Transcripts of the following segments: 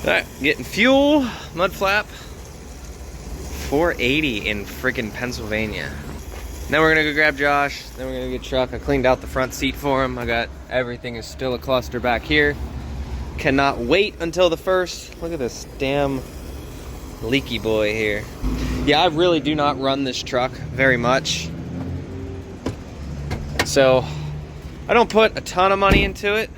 Alright, getting fuel, mud flap. 480 in freaking Pennsylvania. Now we're gonna go grab Josh, then we're gonna get truck. I cleaned out the front seat for him. I got everything is still a cluster back here. Cannot wait until the first. Look at this damn leaky boy here. Yeah, I really do not run this truck very much. So I don't put a ton of money into it.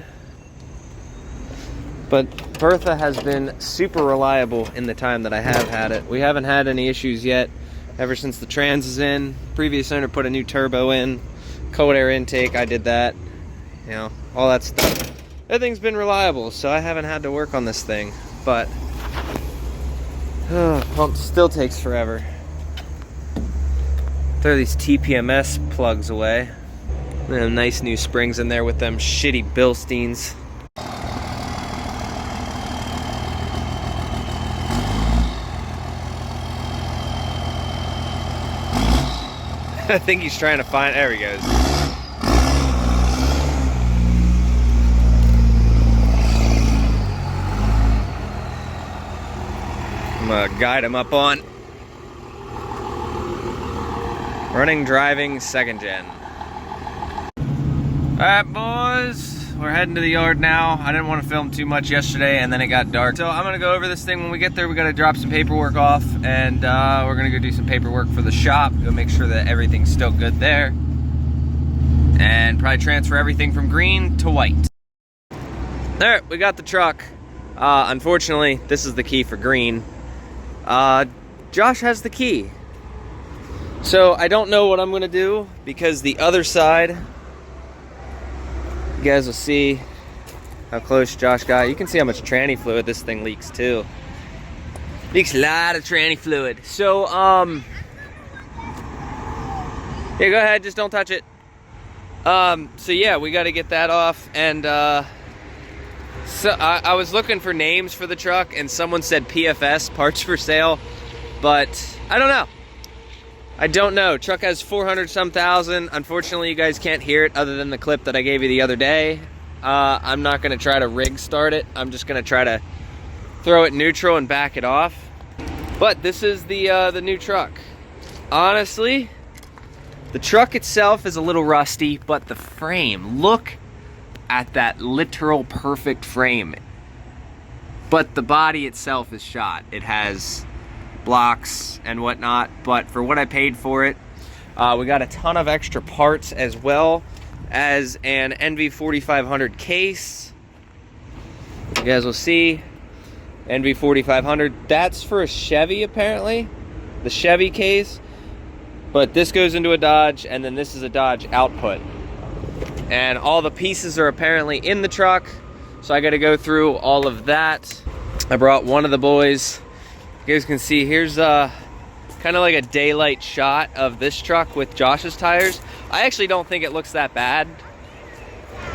But Bertha has been super reliable in the time that I have had it. We haven't had any issues yet ever since the trans is in. Previous owner put a new turbo in, cold air intake, I did that. You know, all that stuff. Everything's been reliable, so I haven't had to work on this thing. But, pump still takes forever. Throw these TPMS plugs away. And nice new springs in there with them shitty Bilsteins. I think he's trying to find, there he goes. I'm gonna guide him up on running, driving, second gen. Alright boys, we're heading to the yard now. I didn't want to film too much yesterday and then it got dark. So I'm gonna go over this thing when we get there. We gotta drop some paperwork off and we're gonna go do some paperwork for the shop. Go make sure that everything's still good there. And probably transfer everything from green to white. There, we got the truck. Unfortunately, this is the key for green. Josh has the key. So I don't know what I'm gonna do because the other side, you guys will see how close Josh got. You can see how much tranny fluid this thing leaks too. Leaks a lot of tranny fluid. So, yeah, go ahead, just don't touch it. So yeah, we gotta get that off. And so I was looking for names for the truck and someone said PFS, parts for sale, but I don't know. I don't know. Truck has 400 some thousand. Unfortunately, you guys can't hear it other than the clip that I gave you the other day. I'm not gonna try to rig start it. I'm just gonna try to throw it neutral and back it off. But this is the new truck. Honestly, the truck itself is a little rusty, but the frame, look at that literal perfect frame. But the body itself is shot. It has blocks and whatnot, but for what I paid for it, we got a ton of extra parts as well as an NV 4500 case. You guys will see NV 4500. That's for a Chevy apparently, the Chevy case, but this goes into a Dodge and then this is a Dodge output. And all the pieces are apparently in the truck, so I got to go through all of that. I brought one of the boys. You guys can see here's kind of like a daylight shot of this truck with Josh's tires. I actually don't think it looks that bad.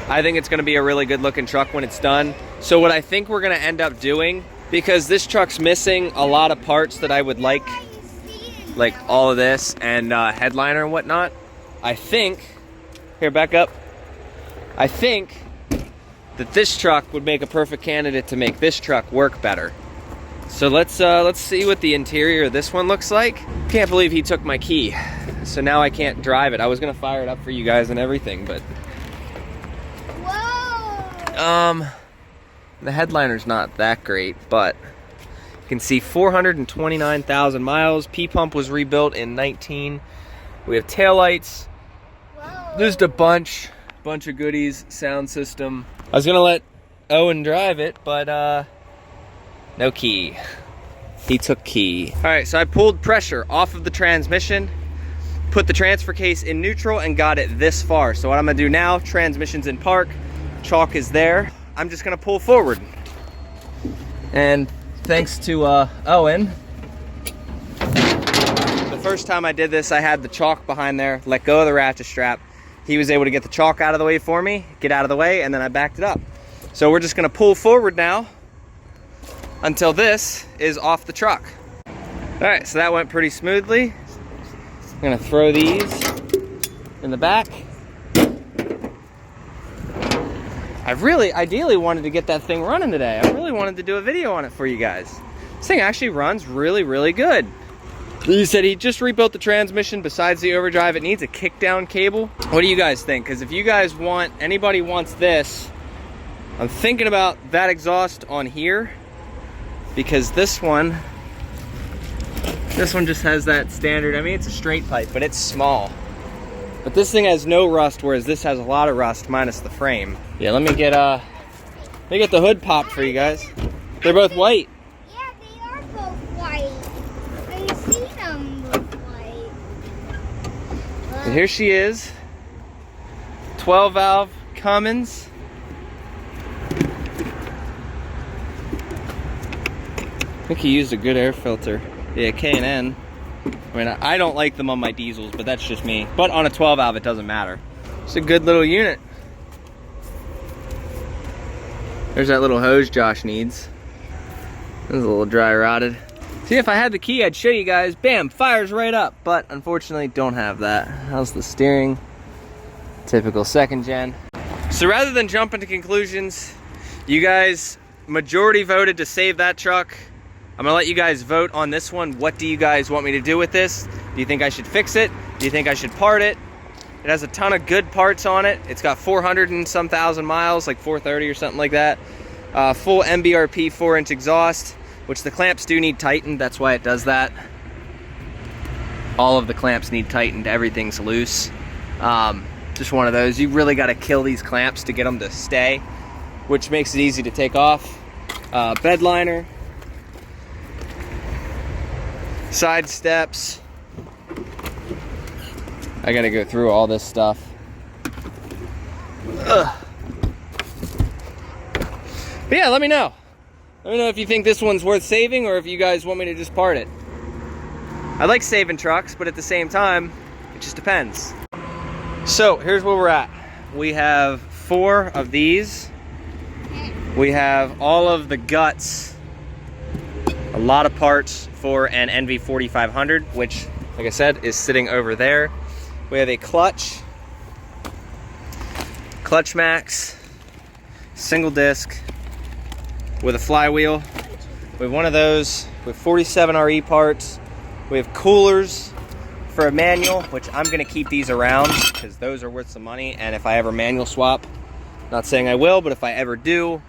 I think it's going to be a really good looking truck when it's done. So what I think we're going to end up doing, because this truck's missing a lot of parts that I would like all of this and headliner and whatnot, I think, here, back up. I think that this truck would make a perfect candidate to make this truck work better. So let's see what the interior of this one looks like. Can't believe he took my key. So now I can't drive it. I was gonna fire it up for you guys and everything, but whoa. The headliner's not that great, but you can see 429,000 miles. P-pump was rebuilt in 19. We have taillights. Just a bunch of goodies. Sound system. I was gonna let Owen drive it, but no key. He took key. All right, so I pulled pressure off of the transmission, put the transfer case in neutral, and got it this far. So what I'm gonna do now, transmission's in park, chalk is there. I'm just gonna pull forward. And thanks to Owen, the first time I did this, I had the chalk behind there, let go of the ratchet strap. He was able to get the chalk out of the way for me, get out of the way, and then I backed it up. So we're just gonna pull forward now until this is off the truck. All right, so that went pretty smoothly. I'm gonna throw these in the back. I really ideally wanted to get that thing running today. I really wanted to do a video on it for you guys. This thing actually runs really, really good. He said he just rebuilt the transmission. Besides the overdrive, it needs a kickdown cable. What do you guys think? Because if you guys want, anybody wants this, I'm thinking about that exhaust on here, because this one just has that standard. I mean, it's a straight pipe, but it's small. But this thing has no rust, whereas this has a lot of rust minus the frame. Yeah, let me get the hood popped for you guys. They're both white. Yeah, they are both white. I see them both white. And here she is. 12 valve Cummins. I think he used a good air filter. Yeah, K&N. I mean, I don't like them on my diesels, but that's just me. But on a 12 valve, it doesn't matter. It's a good little unit. There's that little hose Josh needs. This is a little dry rotted. See, if I had the key, I'd show you guys. Bam, fires right up. But unfortunately, don't have that. How's the steering? Typical second gen. So rather than jump into conclusions, you guys majority voted to save that truck. I'm gonna let you guys vote on this one. What do you guys want me to do with this? Do you think I should fix it? Do you think I should part it? It has a ton of good parts on it. It's got 400 and some thousand miles, like 430 or something like that. Full MBRP 4-inch exhaust, which the clamps do need tightened. That's why it does that. All of the clamps need tightened. Everything's loose. Just one of those. You really got to kill these clamps to get them to stay, which makes it easy to take off. Bed liner. Side steps. I gotta go through all this stuff. Ugh. But yeah, let me know. Let me know if you think this one's worth saving or if you guys want me to just part it. I like saving trucks, but at the same time, it just depends. So here's where we're at. We have 4 of these. We have all of the guts. A lot of parts for an NV 4500, which, like I said, is sitting over there. We have a clutch max, single disc with a flywheel. We have one of those. We have 47 RE parts. We have coolers for a manual, which I'm gonna keep these around because those are worth some money. And if I ever manual swap, not saying I will, but if I ever do,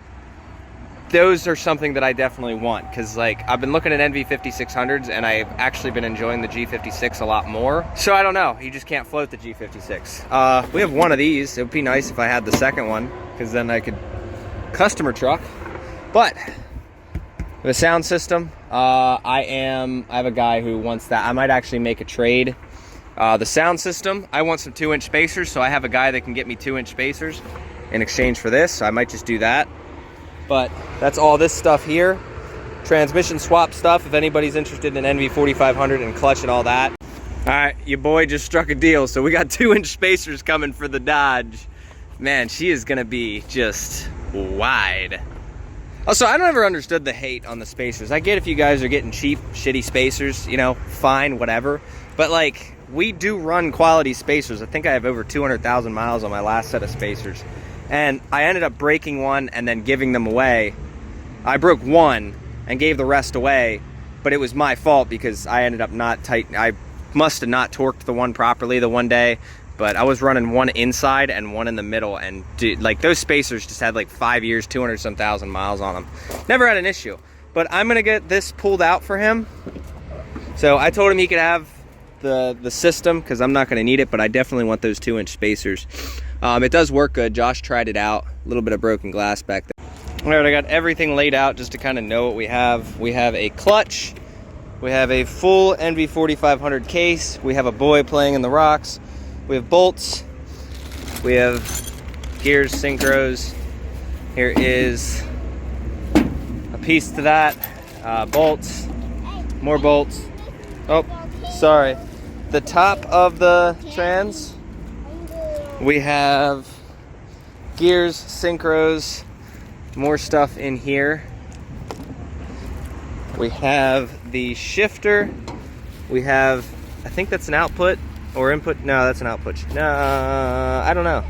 those are something that I definitely want, because like I've been looking at NV 5600s and I've actually been enjoying the G56 a lot more. So I don't know, you just can't float the G56. We have one of these. It would be nice if I had the second one, because then I could customer truck. But the sound system, I have a guy who wants that. I might actually make a trade. The sound system, I want some 2-inch spacers, so I have a guy that can get me 2-inch spacers in exchange for this, so I might just do that. But that's all this stuff here. Transmission swap stuff, if anybody's interested in NV 4500 and clutch and all that. All right, your boy just struck a deal. So we got 2-inch spacers coming for the Dodge. Man, she is gonna be just wide. Also, I never understood the hate on the spacers. I get if you guys are getting cheap, shitty spacers, you know, fine, whatever. But like, we do run quality spacers. I think I have over 200,000 miles on my last set of spacers. And I ended up breaking one and then giving them away. I broke one and gave the rest away, but it was my fault because I ended up not tight. I must have not torqued the one properly the one day, but I was running one inside and one in the middle, and dude, like those spacers just had like 5 years, 200-some thousand miles on them. Never had an issue. But I'm gonna get this pulled out for him. So I told him he could have the system because I'm not gonna need it, but I definitely want those 2-inch spacers. It does work good. Josh tried it out. A little bit of broken glass back there. All right, I got everything laid out just to kind of know what we have. We have a clutch. We have a full NV 4500 case. We have a boy playing in the rocks. We have bolts. We have gears, synchros. Here is a piece to that. Bolts. More bolts. Oh, sorry. The top of the trans. We have gears, synchros, more stuff in here. We have the shifter. We have, I think that's an output or input. No, that's an output. No, I don't know.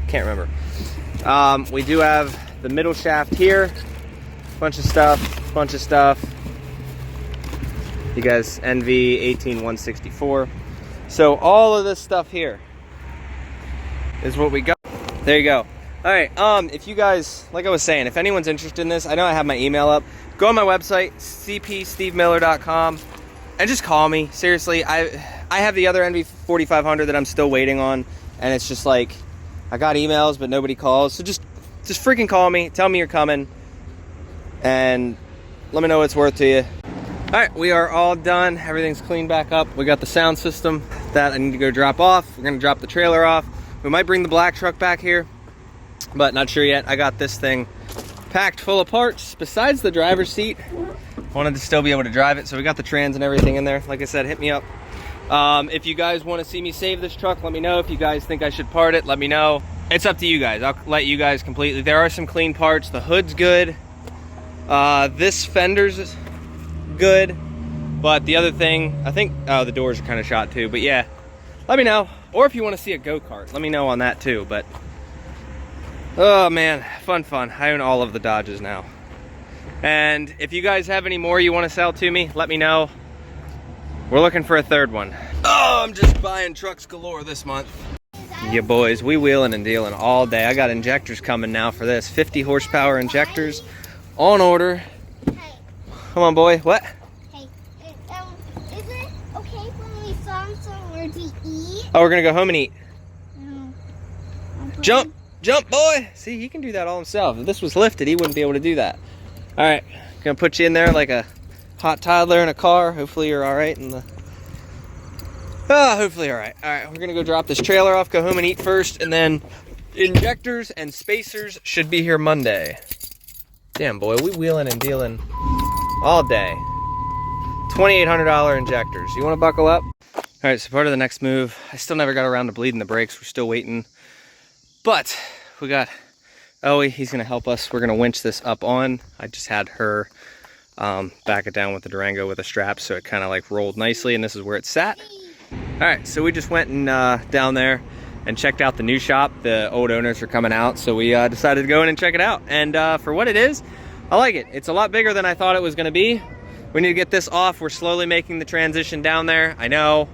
Can't remember. We do have the middle shaft here. Bunch of stuff. You guys, NV 18164. So all of this stuff here is what we got. There you go. All right, if you guys, like I was saying, if anyone's interested in this, I know I have my email up. Go on my website, cpstevemiller.com, and just call me. Seriously, I have the other NV 4500 that I'm still waiting on, and it's just like, I got emails, but nobody calls. So just freaking call me, tell me you're coming, and let me know what it's worth to you. All right, we are all done. Everything's cleaned back up. We got the sound system that I need to go drop off. We're gonna drop the trailer off. We might bring the black truck back here, but not sure yet. I got this thing packed full of parts besides the driver's seat. Wanted to still be able to drive it, so we got the trans and everything in there. Like I said, hit me up. If you guys want to see me save this truck, let me know. If you guys think I should part it, let me know. It's up to you guys. I'll let you guys completely. There are some clean parts. The hood's good. This fender's good. But the other thing, I think, oh, the doors are kind of shot too. But yeah, let me know. Or if you want to see a go-kart, let me know on that too. But oh man, fun. I own all of the Dodges now. And if you guys have any more you want to sell to me, let me know. We're looking for a third one. Oh, I'm just buying trucks galore this month. Yeah, boys, we wheeling and dealing all day. I got injectors coming now for this. 50 horsepower injectors on order. Hey. Come on, boy. What? Hey, is it okay when we find somewhere to eat? Oh, we're gonna go home and eat. No. Jump, boy. See, he can do that all himself. If this was lifted, he wouldn't be able to do that. All right, gonna put you in there like a hot toddler in a car. Hopefully you're all right in the... hopefully all right. All right, we're gonna go drop this trailer off, go home and eat first, and then injectors and spacers should be here Monday. Damn, boy, we wheeling and dealing all day. $2,800 injectors. You wanna buckle up? All right, so part of the next move, I still never got around to bleeding the brakes. We're still waiting. But we got Owie, he's gonna help us. We're gonna winch this up on. I just had her back it down with the Durango with a strap, so it kind of like rolled nicely, and this is where it sat. All right, so we just went and down there and checked out the new shop. The old owners are coming out, so we decided to go in and check it out. And for what it is, I like it. It's a lot bigger than I thought it was gonna be. We need to get this off. We're slowly making the transition down there. I know.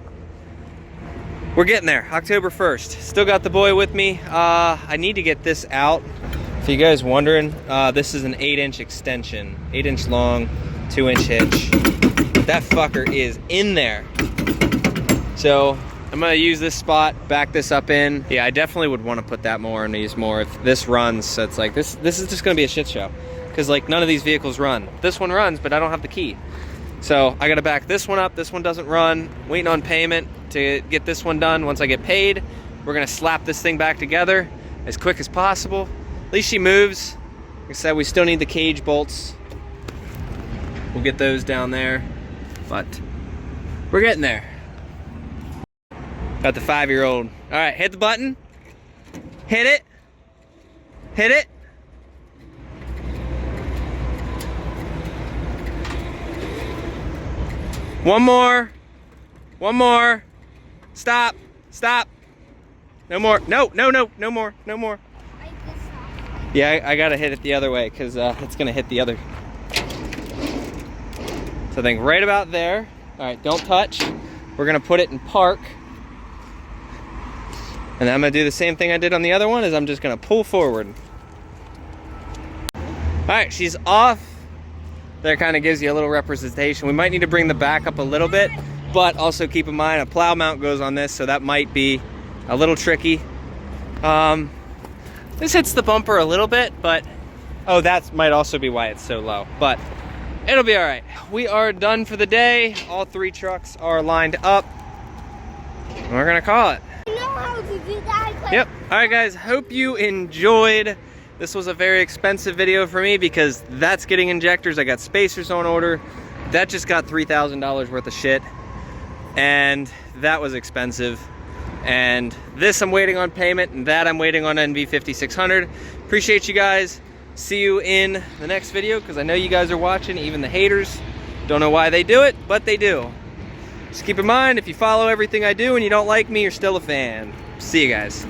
We're getting there, October 1st. Still got the boy with me. I need to get this out. If you guys wondering, this is an 8-inch extension, 8-inch long, 2-inch hitch. That fucker is in there. So I'm gonna use this spot, back this up in. Yeah, I definitely would want to put that more and use more. If this runs, so it's like, this is just gonna be a shit show. Because like none of these vehicles run. This one runs, but I don't have the key. So I gotta back this one up. This one doesn't run. Waiting on payment to get this one done. Once I get paid, we're gonna slap this thing back together as quick as possible. At least she moves. Like I said, we still need the cage bolts. We'll get those down there, but we're getting there. Got the 5-year-old. All right, hit the button. Hit it. Hit it. One more. One more. Stop. Stop. No more. No more. No more. Yeah, I gotta hit it the other way because it's gonna hit the other. So I think right about there. All right, don't touch. We're gonna put it in park. And I'm gonna do the same thing I did on the other one, is I'm just gonna pull forward. All right, she's off. There kind of gives you a little representation. We might need to bring the back up a little bit, but also keep in mind a plow mount goes on this, so that might be a little tricky. This hits the bumper a little bit, but oh, that might also be why it's so low, but it'll be all right. We are done for the day. All 3 trucks are lined up. We're gonna call it. I know how to do that. Yep. All right, guys, hope you enjoyed. This was a very expensive video for me because that's getting injectors. I got spacers on order. That just got $3,000 worth of shit. And that was expensive. And this I'm waiting on payment, and that I'm waiting on NV 5600. Appreciate you guys. See you in the next video, because I know you guys are watching, even the haters. Don't know why they do it, but they do. Just keep in mind, if you follow everything I do and you don't like me, you're still a fan. See you guys.